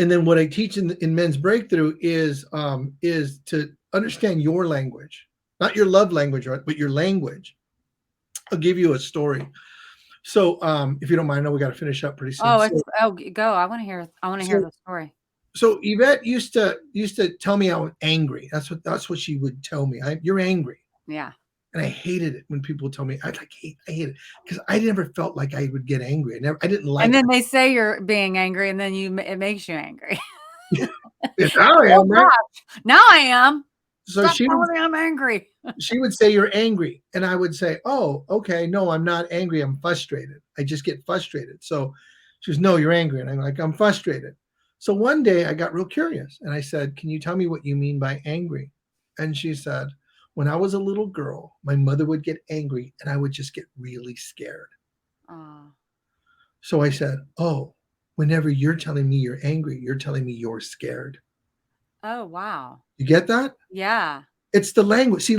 And then what I teach in Men's Breakthrough is to understand your language, not your love language, right, but your language. I'll give you a story. So, if you don't mind, I know we got to finish up pretty soon. Oh, So, it's go. I want to hear so, the story. so Yvette used to tell me I was angry. That's what she would tell me. You're angry, Yeah. and I hated it when people would tell me I hate it because I never felt like I would get angry. I didn't And like then they say you're being angry, and then it makes you angry. it. Now I Oh am right. gosh, now I am. So Stop telling me I'm angry. she would say you're angry, and I would say, oh, okay, no, I'm not angry, I'm frustrated, I just get frustrated. So she goes, no, you're angry, and I'm like, I'm frustrated. So one day I got real curious, and I said, can you tell me what you mean by angry? And she said, when I was a little girl, my mother would get angry and I would just get really scared. Oh, So I said, oh, whenever you're telling me you're angry, you're telling me you're scared. oh wow. You get that? Yeah. It's the language. See,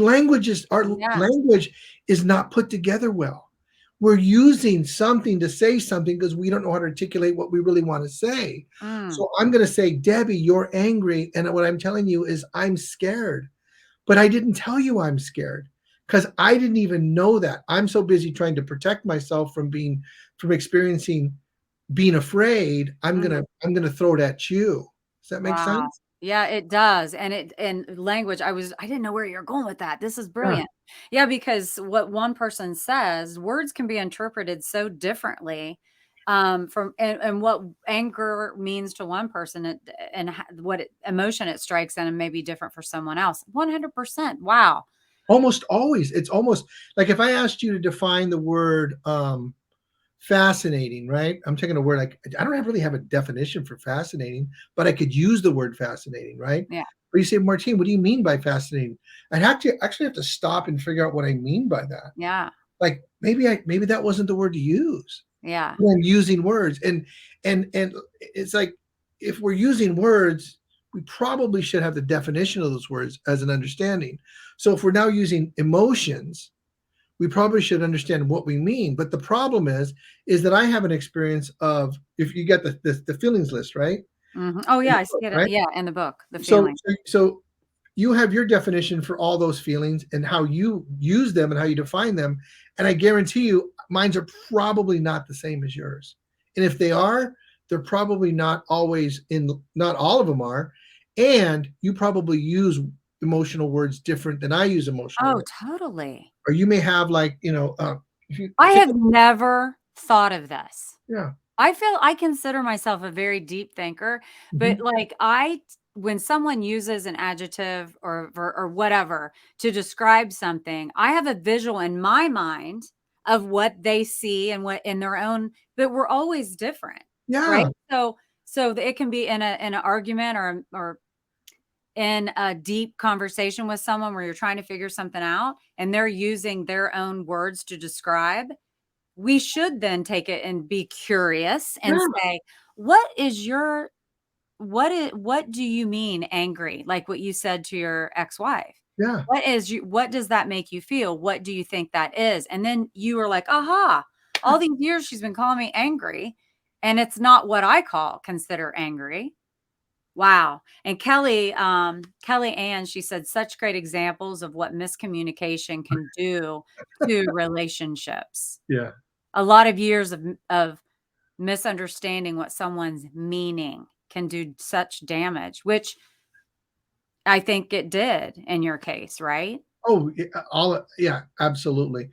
our Yeah. language is not put together well. We're using something to say something because we don't know how to articulate what we really want to say. Mm. So I'm going to say, Debbie, you're angry. And what I'm telling you is I'm scared. But I didn't tell you I'm scared because I didn't even know that. I'm so busy trying to protect myself from experiencing being afraid. I'm Mm. gonna I'm gonna throw it at you. Does that make Wow. sense? Yeah, it does. And language, I didn't know where you're going with that. This is Yeah. brilliant. Yeah, because what one person says, words can be interpreted so differently. And what anger means to one person emotion it strikes in and may be different for someone else. 100%. Wow. Almost always. It's almost like if I asked you to define the word fascinating, right? I'm taking a word like I don't really have a definition for fascinating, but I could use the word fascinating, right? Yeah. But you say, Martine, what do you mean by fascinating? I'd have to actually have to stop and figure out what I mean by that. Yeah. Like maybe that wasn't the word to use Yeah. when using words. And it's like if we're using words, we probably should have the definition of those words as an understanding. So if we're now using emotions, we probably should understand what we mean. But the problem is that I have an experience of if you get the feelings list, right? Oh In yeah, the I book, see it. right? Yeah, in the book, the So, feeling. so so you have your definition for all those feelings and how you use them and how you define them. And I guarantee you, mines are probably not the same as yours. And if they are, they're probably not all of them are. And you probably use emotional words different than I use emotional Oh, words. totally. Or you may have like, if you I think, have never thought of this. yeah. I consider myself a very deep thinker, but Mhm. like when someone uses an adjective or whatever to describe something, I have a visual in my mind of what they see and what in their own, but we're always different, right? Yeah. So it can be in an argument or in a deep conversation with someone where you're trying to figure something out and they're using their own words to describe. We should then take it and be curious and Yeah. say, what do you mean angry? Like what you said to your ex-wife. Yeah. What does that make you feel? What do you think that is? And then you were like, aha, all these years she's been calling me angry, and it's not what I consider angry. Wow. And Kelly Ann, she said such great examples of what miscommunication can do to relationships. Yeah. A lot of years of misunderstanding what someone's meaning can do such damage, which I think it did in your case, right? Oh, yeah, all yeah, absolutely.